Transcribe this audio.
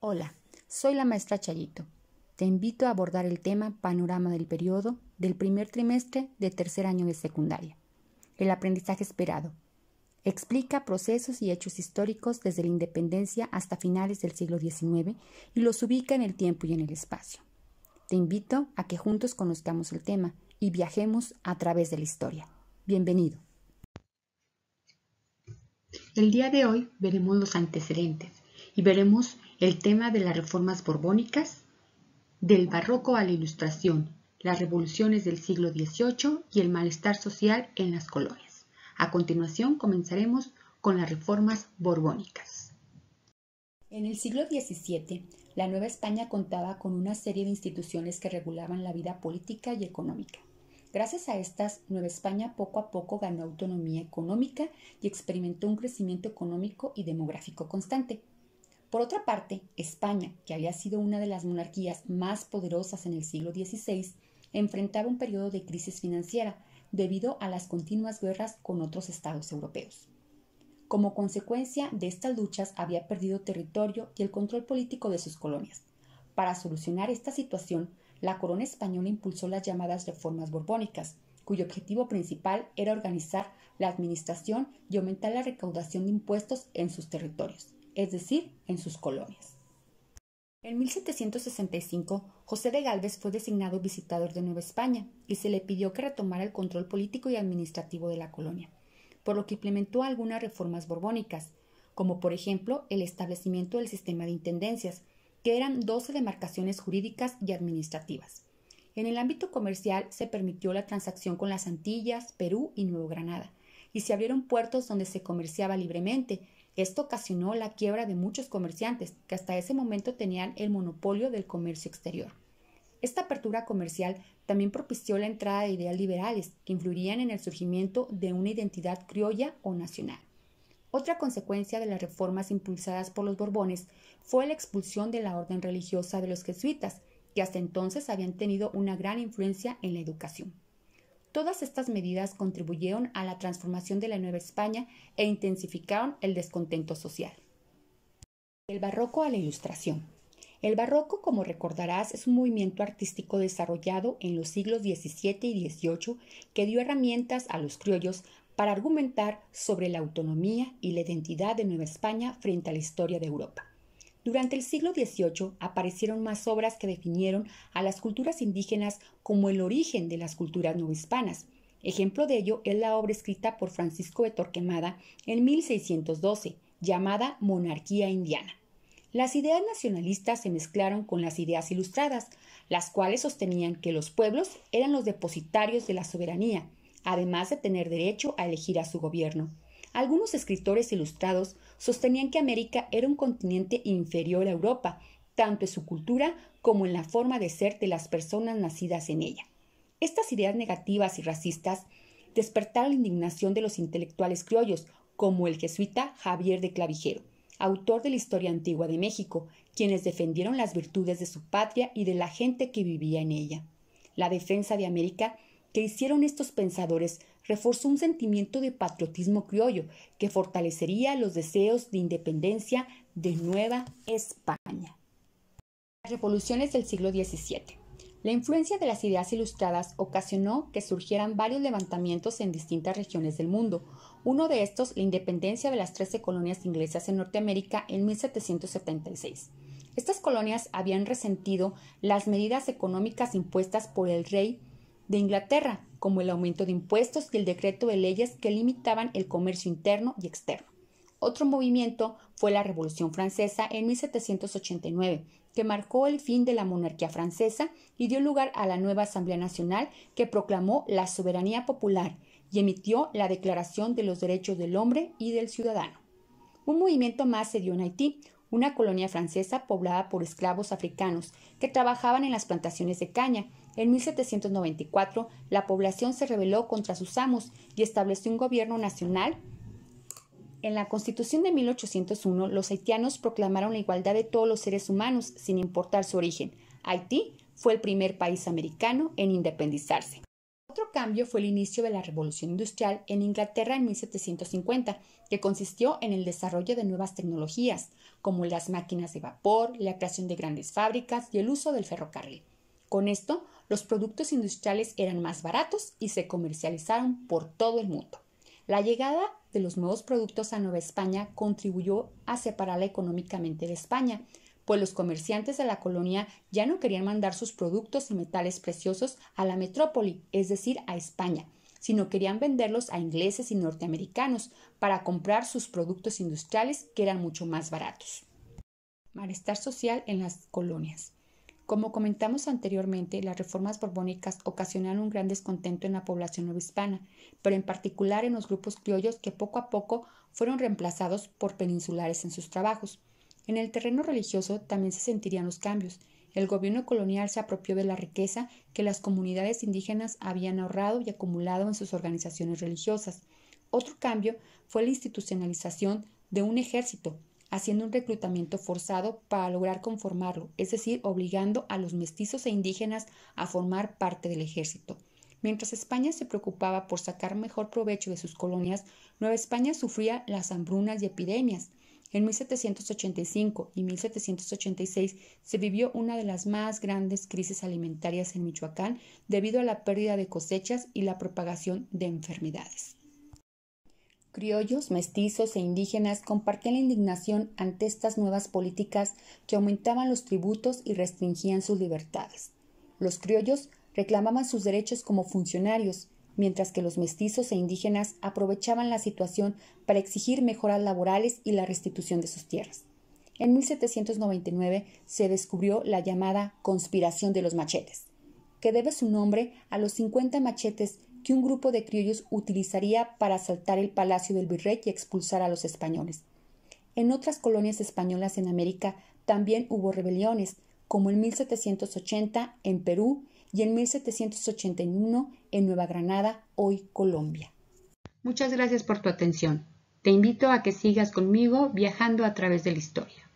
Hola, soy la maestra Chayito. Te invito a abordar el tema Panorama del periodo del primer trimestre de tercer año de secundaria. El aprendizaje esperado. Explica procesos y hechos históricos desde la independencia hasta finales del siglo XIX y los ubica en el tiempo y en el espacio. Te invito a que juntos conozcamos el tema y viajemos a través de la historia. Bienvenido. El día de hoy veremos los antecedentes y veremos el tema de las reformas borbónicas, del barroco a la Ilustración, las revoluciones del siglo XVIII y el malestar social en las colonias. A continuación comenzaremos con las reformas borbónicas. En el siglo XVII, la Nueva España contaba con una serie de instituciones que regulaban la vida política y económica. Gracias a estas, Nueva España poco a poco ganó autonomía económica y experimentó un crecimiento económico y demográfico constante. Por otra parte, España, que había sido una de las monarquías más poderosas en el siglo XVI, enfrentaba un periodo de crisis financiera debido a las continuas guerras con otros estados europeos. Como consecuencia de estas luchas, había perdido territorio y el control político de sus colonias. Para solucionar esta situación, la corona española impulsó las llamadas reformas borbónicas, cuyo objetivo principal era organizar la administración y aumentar la recaudación de impuestos en sus territorios, es decir, en sus colonias. En 1765, José de Gálvez fue designado visitador de Nueva España y se le pidió que retomara el control político y administrativo de la colonia, por lo que implementó algunas reformas borbónicas, como por ejemplo el establecimiento del sistema de intendencias, que eran 12 demarcaciones jurídicas y administrativas. En el ámbito comercial se permitió la transacción con las Antillas, Perú y Nueva Granada, y se abrieron puertos donde se comerciaba libremente. Esto ocasionó la quiebra de muchos comerciantes que hasta ese momento tenían el monopolio del comercio exterior. Esta apertura comercial también propició la entrada de ideas liberales que influirían en el surgimiento de una identidad criolla o nacional. Otra consecuencia de las reformas impulsadas por los Borbones fue la expulsión de la orden religiosa de los jesuitas, que hasta entonces habían tenido una gran influencia en la educación. Todas estas medidas contribuyeron a la transformación de la Nueva España e intensificaron el descontento social. Del barroco a la Ilustración. El barroco, como recordarás, es un movimiento artístico desarrollado en los siglos XVII y XVIII que dio herramientas a los criollos para argumentar sobre la autonomía y la identidad de Nueva España frente a la historia de Europa. Durante el siglo XVIII aparecieron más obras que definieron a las culturas indígenas como el origen de las culturas novohispanas. Ejemplo de ello es la obra escrita por Francisco de Torquemada en 1612, llamada Monarquía Indiana. Las ideas nacionalistas se mezclaron con las ideas ilustradas, las cuales sostenían que los pueblos eran los depositarios de la soberanía, además de tener derecho a elegir a su gobierno. Algunos escritores ilustrados sostenían que América era un continente inferior a Europa, tanto en su cultura como en la forma de ser de las personas nacidas en ella. Estas ideas negativas y racistas despertaron la indignación de los intelectuales criollos, como el jesuita Javier de Clavijero, autor de la Historia Antigua de México, quienes defendieron las virtudes de su patria y de la gente que vivía en ella. La defensa de América que hicieron estos pensadores reforzó un sentimiento de patriotismo criollo que fortalecería los deseos de independencia de Nueva España. Las revoluciones del siglo XVII. La influencia de las ideas ilustradas ocasionó que surgieran varios levantamientos en distintas regiones del mundo. Uno de estos, la independencia de las 13 colonias inglesas en Norteamérica en 1776. Estas colonias habían resentido las medidas económicas impuestas por el rey de Inglaterra, como el aumento de impuestos y el decreto de leyes que limitaban el comercio interno y externo. Otro movimiento fue la Revolución Francesa en 1789, que marcó el fin de la monarquía francesa y dio lugar a la nueva Asamblea Nacional que proclamó la soberanía popular y emitió la Declaración de los Derechos del Hombre y del Ciudadano. Un movimiento más se dio en Haití, una colonia francesa poblada por esclavos africanos que trabajaban en las plantaciones de caña. En 1794, la población se rebeló contra sus amos y estableció un gobierno nacional. En la Constitución de 1801, los haitianos proclamaron la igualdad de todos los seres humanos, sin importar su origen. Haití fue el primer país americano en independizarse. Otro cambio fue el inicio de la Revolución Industrial en Inglaterra en 1750, que consistió en el desarrollo de nuevas tecnologías, como las máquinas de vapor, la creación de grandes fábricas y el uso del ferrocarril. Con esto, los productos industriales eran más baratos y se comercializaron por todo el mundo. La llegada de los nuevos productos a Nueva España contribuyó a separarla económicamente de España, pues los comerciantes de la colonia ya no querían mandar sus productos y metales preciosos a la metrópoli, es decir, a España, sino querían venderlos a ingleses y norteamericanos para comprar sus productos industriales que eran mucho más baratos. Malestar social en las colonias. Como comentamos anteriormente, las reformas borbónicas ocasionaron un gran descontento en la población novohispana, pero en particular en los grupos criollos que poco a poco fueron reemplazados por peninsulares en sus trabajos. En el terreno religioso también se sentirían los cambios. El gobierno colonial se apropió de la riqueza que las comunidades indígenas habían ahorrado y acumulado en sus organizaciones religiosas. Otro cambio fue la institucionalización de un ejército, haciendo un reclutamiento forzado para lograr conformarlo, es decir, obligando a los mestizos e indígenas a formar parte del ejército. Mientras España se preocupaba por sacar mejor provecho de sus colonias, Nueva España sufría las hambrunas y epidemias. En 1785 y 1786 se vivió una de las más grandes crisis alimentarias en Michoacán debido a la pérdida de cosechas y la propagación de enfermedades. Criollos, mestizos e indígenas compartían la indignación ante estas nuevas políticas que aumentaban los tributos y restringían sus libertades. Los criollos reclamaban sus derechos como funcionarios, mientras que los mestizos e indígenas aprovechaban la situación para exigir mejoras laborales y la restitución de sus tierras. En 1799 se descubrió la llamada Conspiración de los Machetes, que debe su nombre a los 50 machetes que un grupo de criollos utilizaría para asaltar el palacio del virrey y expulsar a los españoles. En otras colonias españolas en América también hubo rebeliones, como en 1780 en Perú y en 1781 en Nueva Granada, hoy Colombia. Muchas gracias por tu atención. Te invito a que sigas conmigo viajando a través de la historia.